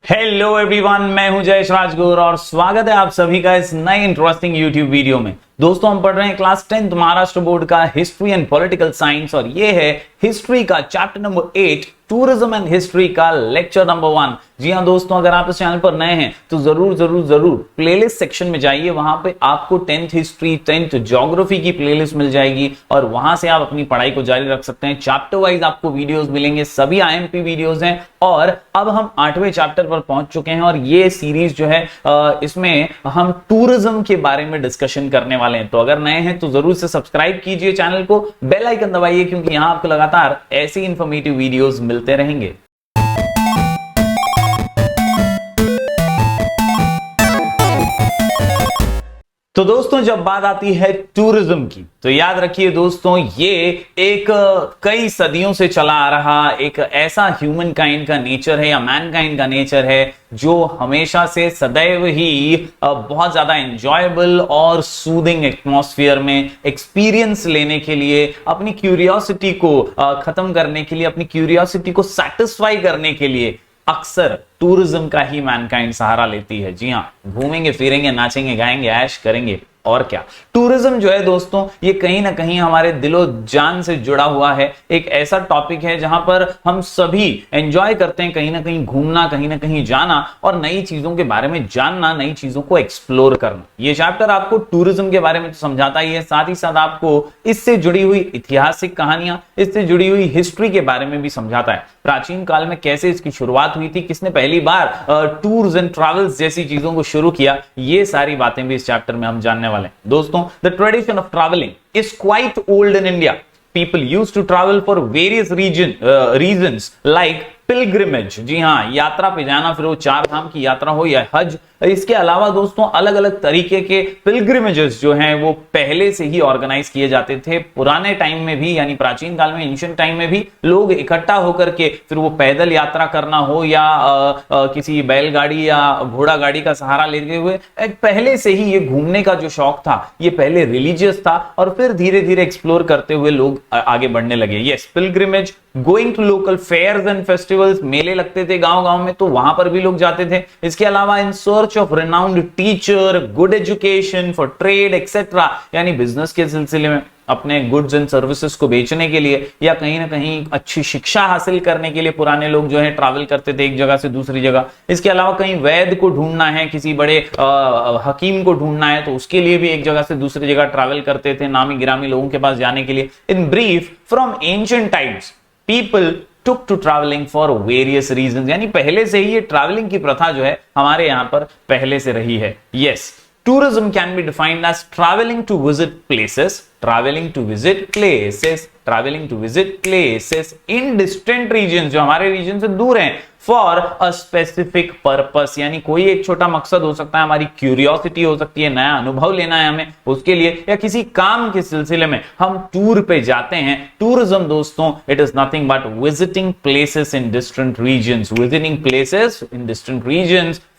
Hello everyone, मैं हूं जयेश राजगुरु और स्वागत है आप सभी का इस नए इंटरेस्टिंग यूट्यूब वीडियो में। दोस्तों, हम पढ़ रहे हैं क्लास 10th महाराष्ट्र बोर्ड का हिस्ट्री एंड पॉलिटिकल साइंस और ये है हिस्ट्री का chapter number 8 tourism and history का लेक्चर नंबर 1। जी हां दोस्तों, अगर आप इस चैनल पर नए हैं तो जरूर प्लेलिस्ट सेक्शन में जाइए। वहां पे आपको 10th हिस्ट्री 10th ज्योग्राफी की प्लेलिस्ट मिल जाएगी और वहां से आप अपनी पढ़ाई को जारी रख सकते हैं। चैप्टर वाइज आपको वीडियोस मिलेंगे, सभी आईएमपी वीडियोस हैं और अब हम 8वें चैप्टर पर पहुंच चुके हैं और ये सीरीज जो है इसमें हम टूरिज्म के बारे में डिस्कशन करने वाले हैं। तो अगर नए हैं तो जरूर से सब्सक्राइब कीजिए चैनल को, बेल आइकन दबाइए क्योंकि यहां आपको लगातार ऐसी इंफॉर्मेटिव वीडियोस मिलते रहेंगे। तो दोस्तों, जब बात आती है टूरिज्म की तो याद रखिए दोस्तों, ये एक कई सदियों से चला आ रहा एक ऐसा ह्यूमन काइंड का नेचर है या मैन काइंड का नेचर है जो हमेशा से सदैव ही बहुत ज्यादा एंजॉयबल और सूदिंग एटमॉस्फेयर में एक्सपीरियंस लेने के लिए, अपनी क्यूरियोसिटी को खत्म करने के लिए, अपनी क्यूरियोसिटी को सेटिस्फाई करने के लिए अक्सर टूरिज्म का ही मैनकाइंड सहारा लेती है। जी हां, घूमेंगे फिरेंगे, नाचेंगे गाएंगे, ऐश करेंगे और क्या। टूरिज्म जो है दोस्तों, ये कहीं ना कहीं हमारे दिलो जान से जुड़ा हुआ है। एक ऐसा टॉपिक है जहां पर हम सभी एंजॉय करते हैं कहीं ना कहीं घूमना, कहीं ना कहीं जाना और नई चीजों के बारे में जानना, नई चीजों को एक्सप्लोर करना। ये चैप्टर आपको टूरिज्म के बारे में तो समझाता ही है, साथ ही साथ आपको इससे जुड़ी हुई ऐतिहासिक कहानियां, इससे जुड़ी हुई हिस्ट्री के बारे में भी समझाता है। प्राचीन काल में कैसे इसकी शुरुआत हुई थी, किसने पहली बार टूर्स एंड ट्रैवल्स जैसी चीजों को शुरू किया, ये सारी बातें भी इस चैप्टर में हम जानने वाले हैं। दोस्तों, the tradition of travelling is quite old in India. People used to travel for various reasons like pilgrimage. जी हाँ, यात्रा पे जाना, फिर वो 4 धाम की यात्रा हो या हज। इसके अलावा दोस्तों अलग अलग तरीके के पिलग्रिमेजेस जो हैं वो पहले से ही ऑर्गेनाइज किए जाते थे। पुराने टाइम में भी, यानी प्राचीन काल में, एंशिएंट टाइम में भी लोग इकट्ठा होकर के फिर वो पैदल यात्रा करना हो या किसी बैलगाड़ी या घोड़ा गाड़ी का सहारा लेते हुए, पहले से ही ये घूमने का जो शौक था ये पहले रिलीजियस था और फिर धीरे धीरे एक्सप्लोर करते हुए लोग आगे बढ़ने लगे। Yes, pilgrimage, going to local fairs and festivals, मेले लगते थे गांव गांव में तो वहां पर भी लोग जाते थे। इसके अलावा in search of renowned teacher, good education for trade etcetera, यानी बिजनेस के सिलसिले में, अपने गुड्स एंड सर्विसेज को बेचने के लिए या कहीं ना कहीं अच्छी शिक्षा हासिल करने के लिए पुराने लोग जो है ट्रैवल करते थे एक जगह से दूसरी जगह। इसके अलावा कहीं वैद्य को ढूंढना है, किसी बड़े हकीम को ढूंढना है तो उसके लिए भी एक जगह से दूसरी जगह ट्रैवल करते थे, नामी गिरामी लोगों के पास जाने के लिए। In brief, from ancient times people took to traveling for various reasons, यानी पहले से ही ये ट्रैवलिंग की प्रथा जो है हमारे यहां पर पहले से रही है। Yes, tourism can be defined as traveling to visit places in distant regions, जो हमारे रीजन से दूर हैं, फॉर अ स्पेसिफिक पर्पस, यानी कोई एक छोटा मकसद हो सकता है, हमारी क्यूरियोसिटी हो सकती है, नया अनुभव लेना है हमें उसके लिए, या किसी काम के सिलसिले में हम टूर पे जाते हैं। टूरिज्म दोस्तों, it is nothing but visiting places in distant regions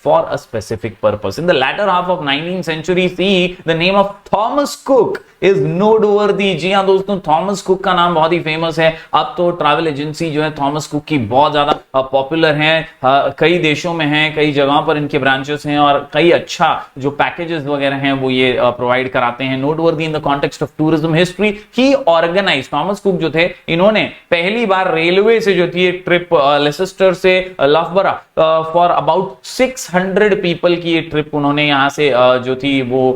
for a specific purpose. In the latter half of 19th century CE, the name of Thomas Cook is noteworthy. जी हाँ दोस्तों, थॉमस कुक का नाम बहुत ही famous है। अब तो travel agency जो है थॉमस कुक की बहुत ज्यादा पॉपुलर है, कई देशों में है, कई जगहों पर इनके ब्रांचेस हैं और कई अच्छा जो पैकेजेस वगैरह हैं वो ये प्रोवाइड कराते हैं। Noteworthy in the context of tourism history, he organise, Thomas Cook जो थे इन्होंने पहली बार रेलवे से जो थी एक ट्रिप लेसेस्टर से लफबरा फॉर अबाउट 600 पीपल की ये ट्रिप उन्होंने यहां से जो थी वो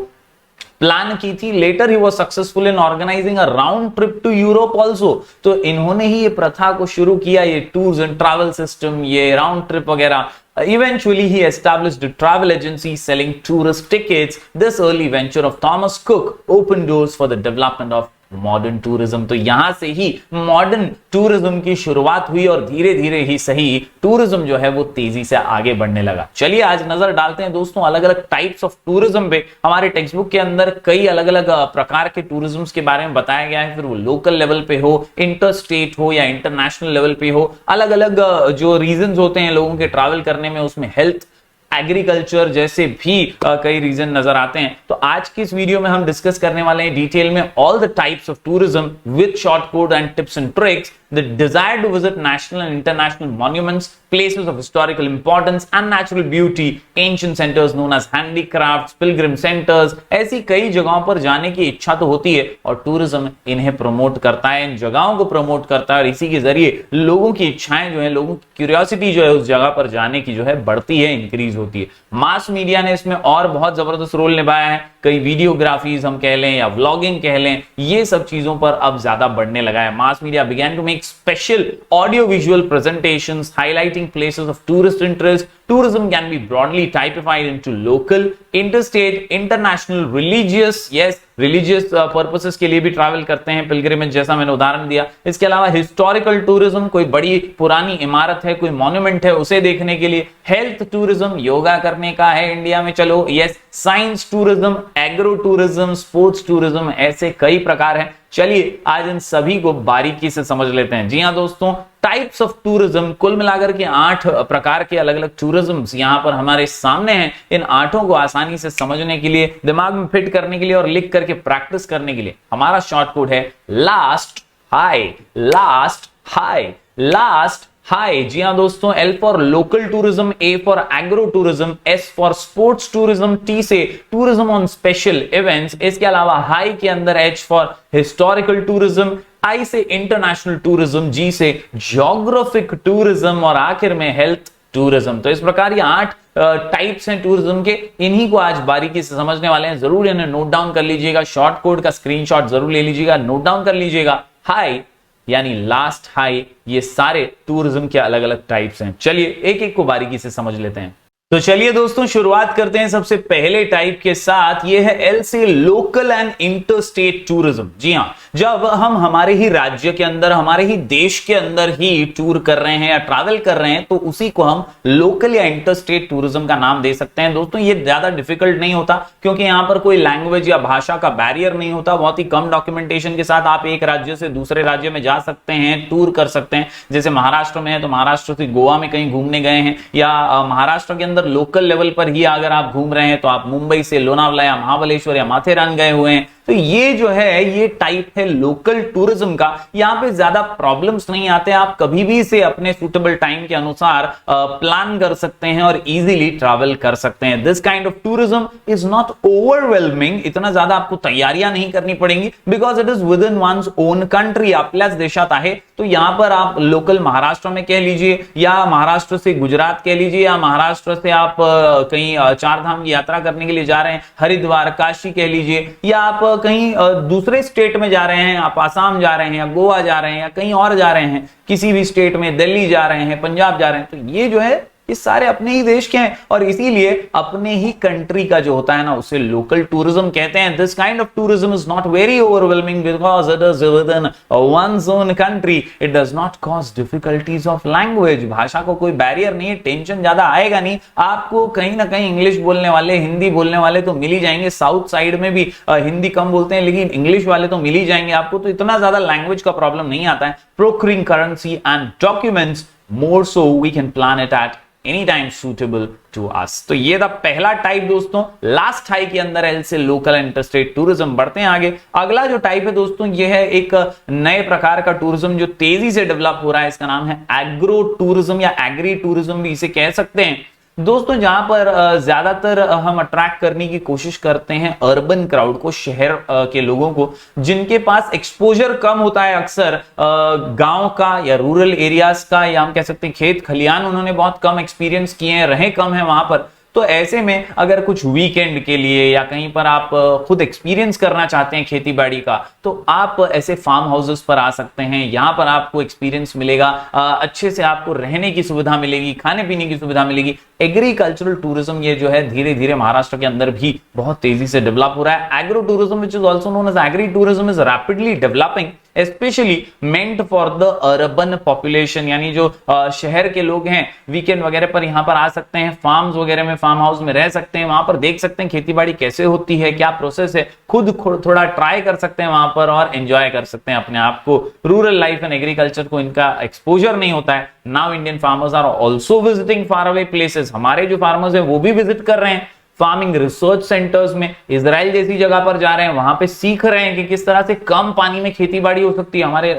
प्लान की थी। Later he was successful in organising a round trip to Europe also. तो इन्होंने ही ये प्रथा को शुरू किया, ये टूर्स एंड ट्रैवल सिस्टम, ये राउंड ट्रिप वगैरह। Eventually he established a travel agency selling tourist tickets. This early venture of Thomas Cook opened doors for the development of modern tourism. तो यहां से ही मॉडर्न टूरिज्म की शुरुआत हुई और धीरे धीरे ही सही टूरिज्म जो है वो तेजी से आगे बढ़ने लगा। चलिए आज नजर डालते हैं दोस्तों अलग अलग टाइप्स ऑफ टूरिज्म पे। हमारे टेक्स्ट बुक के अंदर कई अलग अलग प्रकार के टूरिज्म के बारे में बताया गया है, फिर वो लोकल लेवल पे हो, इंटर स्टेट हो या इंटरनेशनल लेवल पे हो। अलग अलग जो रीजन होते हैं लोगों के ट्रैवल करने में, उसमें हेल्थ, एग्रीकल्चर जैसे भी कई रीजन नजर आते हैं। तो आज की इस वीडियो में हम डिस्कस करने वाले हैं डिटेल में all the types of tourism with short code and tips and tricks the desire to visit national and international monuments, places of historical importance and natural beauty, ancient centers known as handicrafts, pilgrim centers, ऐसी कई जगहों पर जाने की इच्छा तो होती है और टूरिज्म इन्हें प्रमोट करता है, इन जगहों को प्रमोट करता है और इसी के जरिए लोगों की इच्छाएं जो है, लोगों की क्यूरियोसिटी जो है उस जगह पर जाने की जो है बढ़ती है, इंक्रीज होती है। मास मीडिया ने इसमें और बहुत जबरदस्त रोल निभाया है, कई वीडियोग्राफीज हम कह लें या व्लॉगिंग कह लें, ये सब चीजों पर अब ज्यादा बढ़ने लगा है। Mass media began to make special audio visual presentations highlighting places of tourist interest. Tourism can be broadly typified into local, interstate, international, religious, yes, religious purposes के लिए भी ट्रैवल करते हैं, पिलग्रिमेज जैसा मैंने उदाहरण दिया। इसके अलावा हिस्टोरिकल टूरिज्म, कोई बड़ी पुरानी इमारत है, कोई मॉन्यूमेंट है, उसे देखने के लिए। हेल्थ टूरिज्म, योगा करने का है इंडिया में, चलो, yes. Science tourism, agro tourism, sports tourism, ऐसे कई प्रकार हैं। चलिए आज इन सभी को बारीकी से समझ लेते हैं। जी हाँ दोस्तों, टाइप्स ऑफ टूरिज्म, कुल मिलाकर के 8 प्रकार के अलग अलग टूरिज्म यहां पर हमारे सामने हैं। इन 8 को आसानी से समझने के लिए, दिमाग में फिट करने के लिए और लिख करके प्रैक्टिस करने के लिए हमारा शॉर्ट कोड है last high, last high, last high. जी हाँ दोस्तों, L for local tourism, A for agro tourism, S for sports tourism, T से टूरिज्म ऑन स्पेशल इवेंट्स, इसके अलावा हाई के अंदर H for historical tourism, I से इंटरनेशनल टूरिज्म, G से ज्योग्राफिक टूरिज्म और आखिर में हेल्थ टूरिज्म। तो इस प्रकार ये 8 टाइप्स हैं टूरिज्म के, इन्हीं को आज बारीकी से समझने वाले हैं। जरूर इन्हें नोट डाउन कर लीजिएगा, शॉर्ट कोड का स्क्रीनशॉट जरूर ले लीजिएगा, नोट डाउन कर लीजिएगा। हाई यानी लास्ट हाई, ये सारे टूरिज्म के अलग अलग टाइप्स हैं। चलिए एक एक को बारीकी से समझ लेते हैं। तो चलिए दोस्तों शुरुआत करते हैं सबसे पहले टाइप के साथ, ये है L से लोकल एंड इंटरस्टेट टूरिज्म। जी हां, जब हम हमारे ही राज्य के अंदर, हमारे ही देश के अंदर ही टूर कर रहे हैं या ट्रैवल कर रहे हैं, तो उसी को हम लोकल या इंटरस्टेट टूरिज्म का नाम दे सकते हैं। दोस्तों ये ज्यादा डिफिकल्ट नहीं होता, क्योंकि यहां पर कोई लैंग्वेज या भाषा का बैरियर नहीं होता। बहुत ही कम डॉक्यूमेंटेशन के साथ आप एक राज्य से दूसरे राज्य में जा सकते हैं, टूर कर सकते हैं। जैसे महाराष्ट्र में है तो महाराष्ट्र से गोवा में कहीं घूमने गए हैं, या महाराष्ट्र के अंदर लोकल लेवल पर ही अगर आप घूम रहे हैं तो आप मुंबई से लोनावला या महाबलेश्वर या माथेरान गए हुए हैं। तो ये जो है, ये टाइप है लोकल टूरिज्म का। यहां पे ज्यादा प्रॉब्लम्स नहीं आते, आप कभी भी से अपने सूटेबल टाइम के अनुसार प्लान कर सकते हैं और इजीली ट्रैवल कर सकते हैं। This kind of tourism is not overwhelming, इतना ज्यादा आपको तैयारियां नहीं करनी पड़ेंगी, because it is with in one's own country. आपल्याच देशात आहे, तो यहां पर आप लोकल महाराष्ट्र में कह लीजिए, या महाराष्ट्र से गुजरात कह लीजिए, या महाराष्ट्र से आप कहीं 4 धाम की यात्रा करने के लिए जा रहे हैं, हरिद्वार, काशी कह लीजिए, या आप कहीं दूसरे स्टेट में जा रहे हैं, आप आसाम जा रहे हैं या गोवा जा रहे हैं या कहीं और जा रहे हैं, किसी भी स्टेट में, दिल्ली जा रहे हैं, पंजाब जा रहे हैं, तो ये जो है ये सारे अपने ही देश के हैं और इसीलिए अपने ही कंट्री का जो होता है ना, उसे लोकल टूरिज्म कहते हैं। This kind of tourism is not very overwhelming because it is with in one's own country. It does not cause difficulties of language, भाषा को कोई बैरियर नहीं है, टेंशन ज्यादा आएगा नहीं। आपको कहीं ना कहीं इंग्लिश बोलने वाले, हिंदी बोलने वाले तो मिल ही जाएंगे। साउथ साइड में भी हिंदी कम बोलते हैं, लेकिन इंग्लिश वाले तो मिल ही जाएंगे आपको, तो इतना ज्यादा लैंग्वेज का प्रॉब्लम नहीं आता है। Procuring currency and documents, more so we can plan it at any time suitable to us. तो ये था पहला टाइप दोस्तों, लास्ट हाई के अंदर L से लोकल इंटरस्टेट टूरिज्म। बढ़ते हैं आगे। अगला जो टाइप है दोस्तों, ये है एक नए प्रकार का टूरिज्म जो तेजी से डेवलप हो रहा है, इसका नाम है एग्रो टूरिज्म या एग्री टूरिज्म भी इसे कह सकते हैं। दोस्तों जहां पर ज्यादातर हम अट्रैक्ट करने की कोशिश करते हैं अर्बन क्राउड को, शहर के लोगों को, जिनके पास एक्सपोजर कम होता है अक्सर गांव का या रूरल एरियाज का, या हम कह सकते हैं खेत खलियान उन्होंने बहुत कम एक्सपीरियंस किए हैं, रहे कम है वहां पर। तो ऐसे में अगर कुछ वीकेंड के लिए या कहीं पर आप खुद एक्सपीरियंस करना चाहते हैं खेती बाड़ी का, तो आप ऐसे फार्म हाउसेस पर आ सकते हैं। यहां पर आपको एक्सपीरियंस मिलेगा, अच्छे से आपको रहने की सुविधा मिलेगी, खाने पीने की सुविधा मिलेगी। एग्रीकल्चरल टूरिज्म ये जो है धीरे धीरे महाराष्ट्र के अंदर भी बहुत तेजी से डेवलप हो रहा है। Agro tourism which is also known as agri tourism is rapidly developing, specially meant for the urban population, यानी जो शहर के लोग हैं वीकेंड वगैरह पर यहाँ पर आ सकते हैं, फार्म्स वगैरह में, फार्म हाउस में रह सकते हैं, वहां पर देख सकते हैं खेती बाड़ी कैसे होती है, क्या प्रोसेस है, खुद थोड़ा ट्राई कर सकते हैं वहां पर और एंजॉय कर सकते हैं अपने आप को। रूरल लाइफ एंड एग्रीकल्चर को इनका एक्सपोजर नहीं होता है। Now Indian farmers are also visiting far away places, हमारे जो फार्मर्स हैं वो भी विजिट कर रहे हैं फार्मिंग रिसर्च सेंटर्स में, इजराइल जैसी जगह पर जा रहे हैं, वहां पे सीख रहे हैं कि किस तरह से कम पानी में खेती बाड़ी हो सकती है। हमारे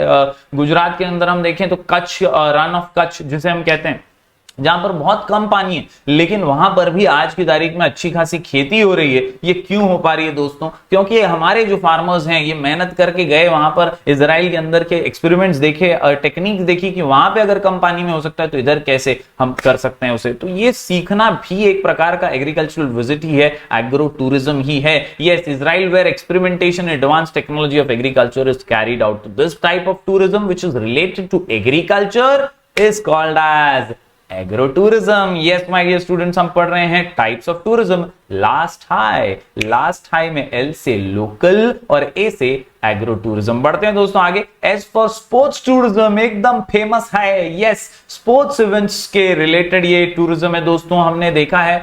गुजरात के अंदर हम देखें तो कच्छ, रन ऑफ कच्छ जिसे हम कहते हैं, जहां पर बहुत कम पानी है, लेकिन वहां पर भी आज की तारीख में अच्छी खासी खेती हो रही है। ये क्यों हो पा रही है दोस्तों? क्योंकि हमारे जो फार्मर्स हैं ये मेहनत करके गए वहां पर, इजराइल के अंदर के एक्सपेरिमेंट्स देखे, टेक्निक्स देखी कि वहां पे अगर कम पानी में हो सकता है तो इधर कैसे हम कर सकते हैं उसे। तो ये सीखना भी एक प्रकार का एग्रीकल्चरल विजिट ही है, एग्रो टूरिज्म ही है। Yes, Israel where experimentation advance technology of agriculture is carried out. This type of tourism which is related to agriculture is called as agro tourism. Yes my dear students, हम पढ़ रहे हैं types of tourism. लास्ट हाई में L से local और A से एग्रो टूरिज्म। बढ़ते हैं दोस्तों आगे। एज फॉर स्पोर्ट्स टूरिज्म, एकदम फेमस है। यस, स्पोर्ट्स इवेंट्स के रिलेटेड ये टूरिज्म है दोस्तों। हमने देखा है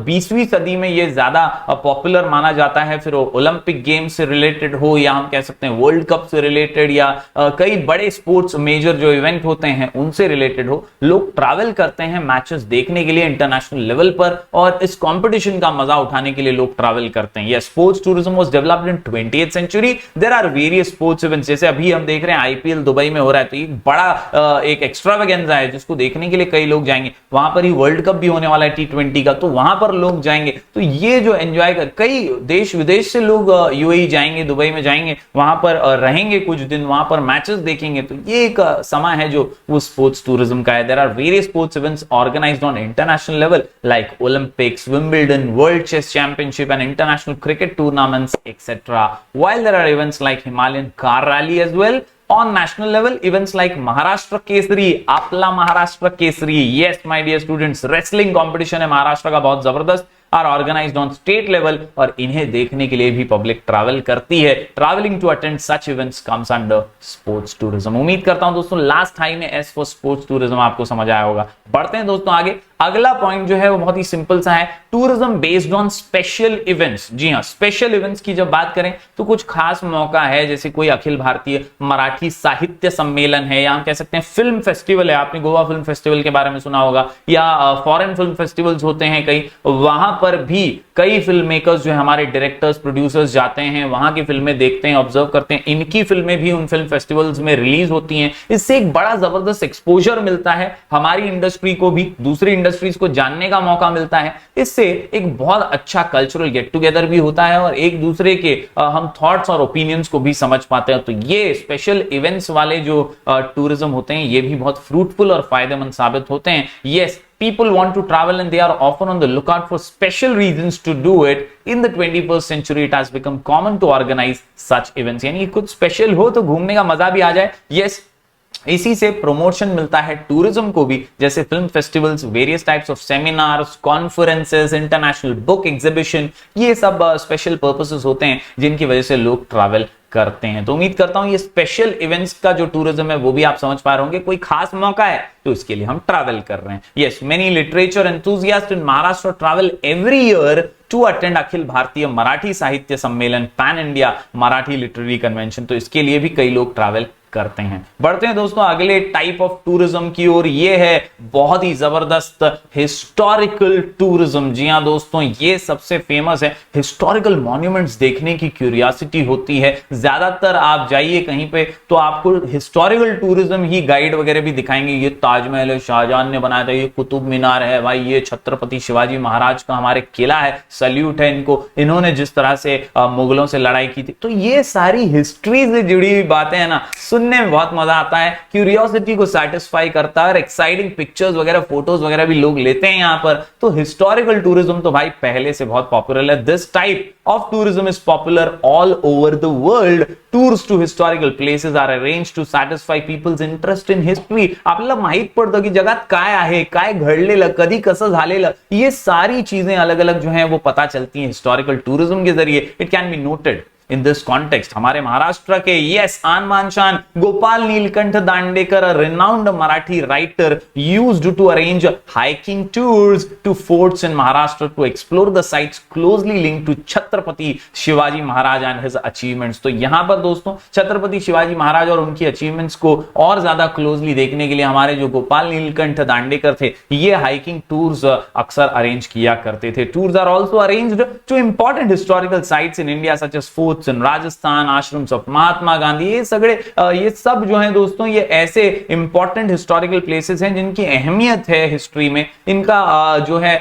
20वीं सदी में ये ज्यादा पॉपुलर माना जाता है, फिर ओलंपिक गेम्स से रिलेटेड हो या हम कह सकते हैं वर्ल्ड कप से रिलेटेड या कई बड़े स्पोर्ट्स मेजर जो इवेंट होते हैं उनसे रिलेटेड हो, लोग ट्रैवल करते हैं मैचेस देखने के लिए इंटरनेशनल लेवल पर, और इस कंपटीशन का मजा उठाने के लिए लोग ट्रैवल करते हैं। Yes, sports tourism was developed in 20th century. There are various sports events, जैसे अभी हम देख रहे हैं आईपीएल दुबई में हो रहा है, तो ये बड़ा एक एक्स्ट्रावेगेंजा है जिसको देखने के लिए कई लोग जाएंगे। वहां पर ही वर्ल्ड कप भी होने वाला है T20 का, तो वहां पर लोग जाएंगे। तो ये जो एंजॉय कर, कई देश विदेश से लोग यूएई जाएंगे, दुबई में जाएंगे, वहां पर रहेंगे कुछ दिन, वहां पर मैचेस देखेंगे। तो ये एक समय है जो वो स्पोर्ट्स टूरिज्म का है। There are various sports events organised on international level like Olympics, Wimbledon, world chess championship and international cricket tournaments etcetera, while there are events like Himalayan car rally as well. On national level, events like Maharashtra Kesari, Apla Maharashtra Kesari, yes my dear students, wrestling competition है महाराष्ट्र का बहुत जबरदस्त, are organised on state level, और इन्हें देखने के लिए भी पब्लिक ट्रैवल करती है। Travelling to attend such events comes under sports tourism. उम्मीद करता हूं दोस्तों लास्ट हाई में एस फॉर स्पोर्ट्स टूरिज्म आपको समझ आया होगा। बढ़ते हैं दोस्तों आगे। अगला पॉइंट जो है वो बहुत ही सिंपल सा है, tourism based on special events. जी हाँ, स्पेशल इवेंट्स की जब बात करें तो कुछ खास मौका है, जैसे कोई अखिल भारतीय मराठी साहित्य सम्मेलन है, या हम कह सकते हैं फिल्म फेस्टिवल है। आपने गोवा फिल्म फेस्टिवल के बारे में सुना होगा, या फॉरेन फिल्म फेस्टिवल्स होते हैं कई, वहां पर भी कई फिल्म मेकर्स जो है, हमारे डायरेक्टर्स, प्रोड्यूसर्स जाते हैं, वहां की फिल्में देखते हैं, ऑब्जर्व करते हैं, इनकी फिल्में भी उन फिल्म फेस्टिवल्स में रिलीज होती हैं। इससे एक बड़ा जबरदस्त एक्सपोजर मिलता है हमारी इंडस्ट्री को भी, दूसरी इंडस्ट्रीज को जानने का मौका मिलता है। इससे एक बहुत अच्छा कल्चरल गेट टुगेदर भी होता है, और एक दूसरे के हम थॉट्स और ओपिनियंस को भी समझ पाते हैं। तो ये स्पेशल इवेंट्स वाले जो टूरिज्म होते हैं ये भी बहुत फ्रूटफुल और फायदेमंद साबित होते हैं। Yes, people want to travel and they are often on the lookout for special reasons to do it. In the 21st century it has become common to organize such events, यानी कुछ special हो तो घूमने का मजा भी आ जाए। Yes, इसी से प्रमोशन मिलता है टूरिज्म को भी, जैसे film festivals, various types of seminars, conferences, international book exhibition, ये सब स्पेशल पर्पसेस होते हैं जिनकी वजह से लोग ट्रैवल करते हैं। तो उम्मीद करता हूं ये स्पेशल इवेंट्स का जो टूरिज्म है वो भी आप समझ पा रहे होंगे। कोई खास मौका है तो इसके लिए हम ट्रैवल कर रहे हैं। Yes, many literature enthusiast in Maharashtra travel every year to attend Akhil Bharatiya Marathi Sahitya Sammelan, pan India Marathi literary convention. तो इसके लिए भी कई लोग ट्रैवल करते हैं। बढ़ते हैं दोस्तों अगले टाइप ऑफ टूरिज्म की ओर, ये है बहुत ही जबरदस्त हिस्टोरिकल टूरिज्म। जी हां दोस्तों, ये सबसे फेमस है। हिस्टोरिकल मॉन्यूमेंट्स देखने की क्यूरियोसिटी होती है। ज्यादातर आप जाइए कहीं पे तो आपको हिस्टोरिकल टूरिज्म ही गाइड वगैरह भी दिखाएंगे। ये ताजमहल है, शाहजहां ने बनाया था, ये कुतुब मीनार है, भाई ये छत्रपति शिवाजी महाराज का हमारे किला है, सल्यूट है इनको, इन्होंने जिस तरह से मुगलों से लड़ाई की थी। तो ये सारी हिस्ट्री से जुड़ी हुई बातें हैं ना, सुनने में बहुत मजा आता है, क्यूरियोसिटी को सेटिस्फाई करता है, और एक्साइटिंग पिक्चर्स वगैरह, फोटोज वगैरह भी लोग लेते हैं यहां पर। तो हिस्टोरिकल टूरिज्म तो भाई पहले से बहुत पॉपुलर है। This type of tourism is popular all over the world. Tours to historical places are arranged to satisfy people's interest in history. आपल्याला माहित पडतं की जगात काय आहे, काय घडलेलं, कधी कसं झालेलं, ये सारी चीजें अलग अलग जो हैं वो पता चलती हैं हिस्टोरिकल टूरिज्म के जरिए. It can be noted in this context हमारे महाराष्ट्र के यस आन मान शान Gopal Neelkanth Dandekar, a renowned Marathi writer, used to arrange hiking tours to forts in Maharashtra to explore the sites closely linked to Chhatrapati Shivaji Maharaj and his achievements। तो यहां पर दोस्तों छत्रपति शिवाजी महाराज और उनकी अचीवमेंट्स को और ज्यादा क्लोजली देखने के लिए हमारे जो गोपाल नीलकंठ दांडेकर थे ये हाइकिंग टूर्स अक्सर अरेंज किया करते थे। Tours are also arranged to important historical sites in India such as forts in Rajasthan, ashrams of Mahatma Gandhi. ये सब जो है दोस्तों ये ऐसे इंपॉर्टेंट हिस्टोरिकल प्लेसेस हैं जिनकी अहमियत है हिस्ट्री में, इनका जो है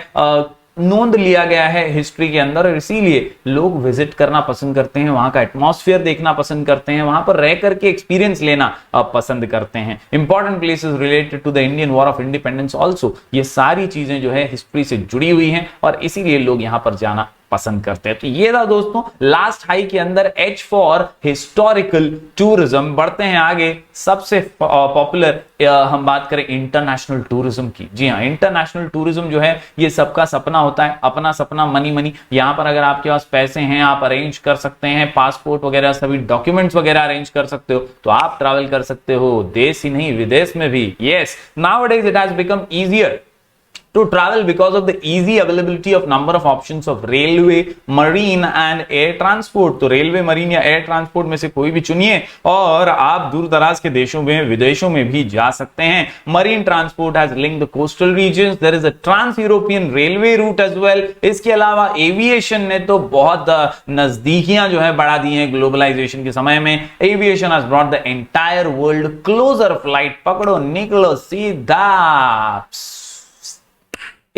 नोंद लिया गया है हिस्ट्री के अंदर और इसीलिए लोग विजिट करना पसंद करते हैं, वहां का एटमॉस्फेयर देखना पसंद करते हैं, वहां पर रह करके एक्सपीरियंस लेना पसंद करते हैं। Important places related to the Indian war of independence also, ये सारी चीजें जो है हिस्ट्री से जुड़ी हुई हैं और इसीलिए लोग यहां पर जाना पसंद करते हैं। तो ये था दोस्तों लास्ट हाई के अंदर H फॉर हिस्टोरिकल टूरिज्म। बढ़ते हैं आगे, सबसे पॉपुलर हम बात करें इंटरनेशनल टूरिज्म की। जी हाँ, इंटरनेशनल टूरिज्म जो है ये सबका सपना होता है, अपना सपना मनी मनी। यहां पर अगर आपके पास पैसे हैं आप अरेंज कर सकते हैं, पासपोर्ट वगैरह सभी डॉक्यूमेंट्स वगैरह अरेंज कर सकते हो तो आप ट्रैवल कर सकते हो, देश ही नहीं विदेश में भी। Yes, nowadays it has become easier to travel because of the easy availability of number of options of railway, marine and air transport। तो रेलवे, मरीन या एयर ट्रांसपोर्ट में से कोई भी चुनिए और आप दूर दराज के देशों में विदेशों में भी जा सकते हैं। Marine transport has linked the coastal regions, there is a trans European railway route as well. इसके अलावा एविएशन ने तो बहुत नजदीकियां जो है बढ़ा दी हैं ग्लोबलाइजेशन के समय में। Aviation has brought the entire world closer, flight पकड़ो निकलो सीधा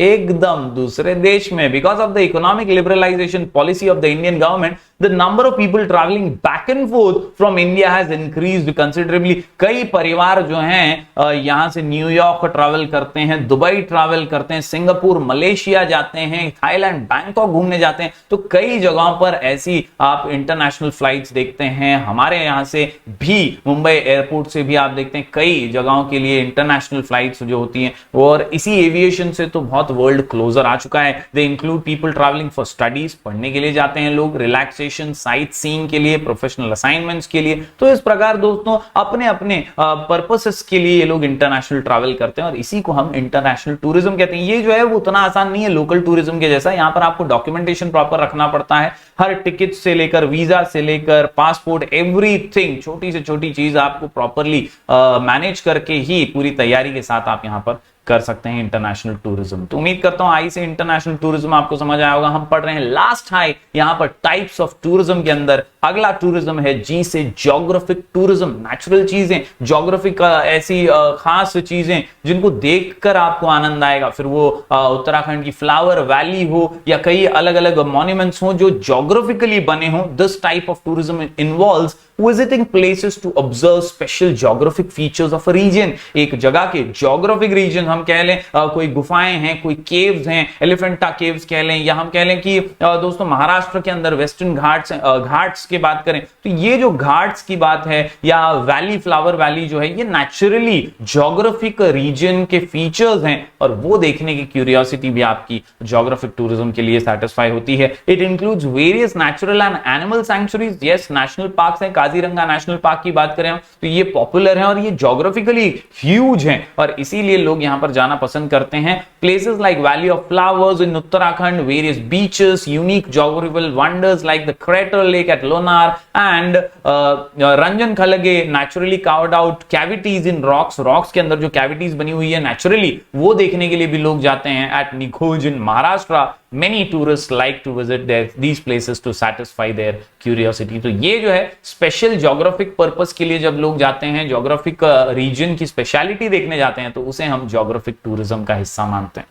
एकदम दूसरे देश में। Because of the economic liberalisation policy of the Indian government the number of people traveling back and forth from India has increased considerably। कई परिवार जो हैं यहां से न्यूयॉर्क ट्रैवल करते हैं, दुबई ट्रैवल करते हैं, सिंगापुर, मलेशिया जाते हैं, थाईलैंड, बैंकॉक घूमने जाते हैं। तो कई जगहों पर ऐसी आप इंटरनेशनल फ्लाइट्स देखते हैं। हमारे यहां से भी मुंबई एयरपोर्ट से भी आप देखते हैं कई जगहों के लिए इंटरनेशनल फ्लाइट्स जो होती हैं और इसी एविएशन से तो बहुत वर्ल्ड क्लोजर आ चुका है। They include people travelling for studies, पढ़ने के लिए जाते हैं लोग, रिलैक्सेशन, साइट सीइंग के लिए, प्रोफेशनल असाइनमेंट्स के लिए। तो इस प्रकार दोस्तों अपने अपने पर्पसेस के लिए ये लोग इंटरनेशनल ट्रैवल करते हैं और इसी को हम इंटरनेशनल टूरिज्म कहते हैं। ये जो है वो उतना आसान नहीं है लोकल टूरिज्म के जैसा। यहां पर आपको डॉक्यूमेंटेशन प्रॉपर रखना पड़ता है, हर टिकट से लेकर वीजा से लेकर पासपोर्ट, एवरीथिंग, छोटी से छोटी चीज आपको प्रॉपरली मैनेज करके ही पूरी तैयारी के साथ आप यहां पर कर सकते हैं इंटरनेशनल टूरिज्म। तो उम्मीद करता हूं आई से इंटरनेशनल टूरिज्म आपको समझ आया होगा। हम पढ़ रहे हैं लास्ट हाई यहां पर टाइप्स ऑफ टूरिज्म के अंदर। अगला टूरिज्म है जी से ज्योग्राफिक टूरिज्म। नेचुरल चीजें, ज्योग्राफिक ऐसी खास चीजें जिनको देखकर आपको आनंद आएगा, फिर वो उत्तराखंड की फ्लावर वैली हो या कई अलग अलग मॉन्यूमेंट्स हो जो ज्योग्राफिकली बने हो। This type of tourism involves visiting places to observe special geographic features of a region। एक जगह के geographic region हम कह लें, कोई गुफाएं हैं, कोई केव्स हैं, एलिफेंटा केव्स कह लें, या हम कह लें कि दोस्तों महाराष्ट्र के अंदर वेस्टर्न घाट्स की बात करें तो ये जो घाट्स की बात है या वैली, फ्लावर वैली जो है ये नेचुरली ज्योग्राफिक रीजन के फीचर्स हैं और वो देखने की क्यूरियोसिटी भी आपकी ज्योग्राफिक टूरिज्म के लिए सेटिस्फाई होती है। It includes various natural and animal sanctuaries. Yes, national parks हैं, काजीरंगा नेशनल पार्क की बात करें तो ये पॉपुलर है और ये ज्योग्राफिकली ह्यूज हैं और इसीलिए लोग यहां पर जाना पसंद करते हैं। Places like valley of flowers in Uttarakhand, various beaches, unique geographical wonders like the crater lake at Lonar and Ranjan Khalge, naturally carved out cavities in rocks. Rocks के अंदर जो कैविटीज बनी हुई है नेचुरली वो देखने के लिए भी लोग जाते हैं। Eight निखोज in Maharashtra many tourists like to visit these places to satisfy their curiosity। तो ये जो है स्पेशल ज्योग्राफिक पर्पस के लिए जब लोग जाते हैं, ज्योग्राफिक रीजन की स्पेशलिटी देखने जाते हैं तो उसे हम ज्योग्राफिक टूरिज्म का हिस्सा मानते हैं।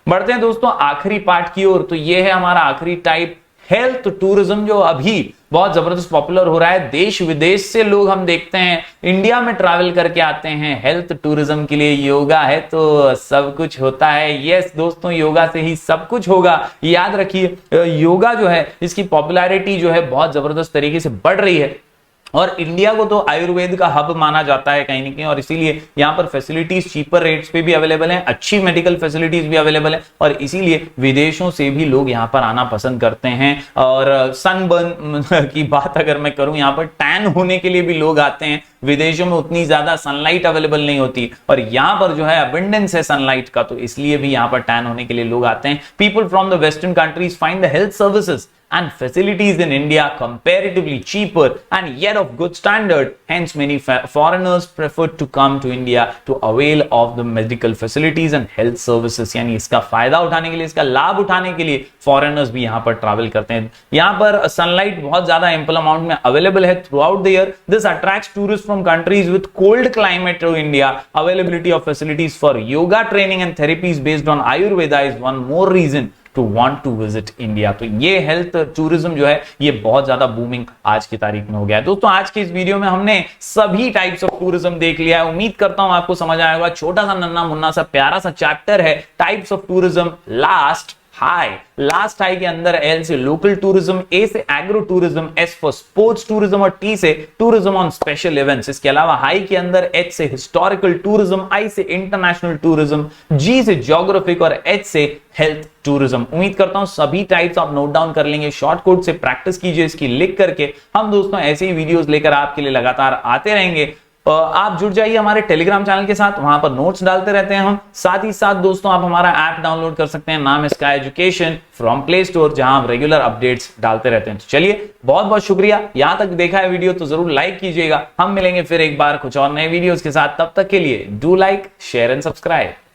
बढ़ते हैं दोस्तों आखिरी पार्ट की ओर। तो ये है हमारा आखिरी टाइप, हेल्थ टूरिज्म, जो अभी बहुत जबरदस्त पॉपुलर हो रहा है। देश विदेश से लोग हम देखते हैं इंडिया में ट्रैवल करके आते हैं हेल्थ टूरिज्म के लिए। योगा है तो सब कुछ होता है। यस दोस्तों, योगा से ही सब कुछ होगा, याद रखिए। योगा जो है इसकी पॉपुलैरिटी जो है बहुत जबरदस्त तरीके से बढ़ रही है और इंडिया को तो आयुर्वेद का हब माना जाता है कहीं ना कहीं, और इसीलिए यहाँ पर फैसिलिटीज चीपर रेट्स पे भी अवेलेबल हैं, अच्छी मेडिकल फैसिलिटीज भी अवेलेबल है, और इसीलिए विदेशों से भी लोग यहाँ पर आना पसंद करते हैं। और सनबर्न की बात अगर मैं करूं, यहाँ पर टैन होने के लिए भी लोग आते हैं। विदेशों में उतनी ज्यादा सनलाइट अवेलेबल नहीं होती, और यहाँ पर जो है अबंडेंस है सनलाइट का, तो इसलिए भी यहाँ पर टैन होने के लिए लोग आते हैं। People from the western countries find the health services and facilities in India comparatively cheaper and yet of good standard. Hence, many foreigners prefer to come to India to avail of the medical facilities and health services. यानी इसका फायदा उठाने के लिए, इसका लाभ उठाने के लिए फॉरेनर्स भी यहाँ पर ट्रैवल करते हैं। यहाँ पर सनलाइट बहुत ज्यादा एम्पल अमाउंट में अवेलेबल है throughout the year. This attracts tourists from countries with cold climate to India. Availability of facilities for yoga training and therapies based on Ayurveda is one more reason to want to visit India. तो ये health tourism जो है ये बहुत ज्यादा booming आज की तारीख में हो गया है। दोस्तों आज के इस वीडियो में हमने सभी टाइप्स ऑफ टूरिज्म देख लिया है। उम्मीद करता हूं आपको समझ आएगा। छोटा सा नन्ना मुन्ना सा प्यारा सा चैप्टर है टाइप्स ऑफ टूरिज्म। लास्ट हाई के अंदर एल से लोकल टूरिज्म, ए से agro tourism, S for sports tourism और टी से टूरिज्म ऑन स्पेशल इवेंट्स। इसके अलावा हाई के अंदर एच से हिस्टोरिकल टूरिज्म, आई से इंटरनेशनल टूरिज्म, जी से ज्योग्राफिक और एच से हेल्थ टूरिज्म। उम्मीद करता हूं सभी टाइप्स आप नोट डाउन कर लेंगे, शॉर्ट कोड से प्रैक्टिस कीजिए इसकी लिख करके। हम दोस्तों ऐसे ही वीडियोस लेकर आपके लिए लगातार आते रहेंगे। आप जुड़ जाइए हमारे टेलीग्राम चैनल के साथ, वहां पर नोट्स डालते रहते हैं हम। साथ ही साथ दोस्तों आप हमारा ऐप डाउनलोड कर सकते हैं, नाम है sky education from play store, जहां आप रेगुलर अपडेट्स डालते रहते हैं। तो चलिए बहुत बहुत शुक्रिया। यहां तक देखा है वीडियो तो जरूर लाइक कीजिएगा। हम मिलेंगे फिर एक बार कुछ और नए वीडियोस के साथ। तब तक के लिए do like, share and subscribe.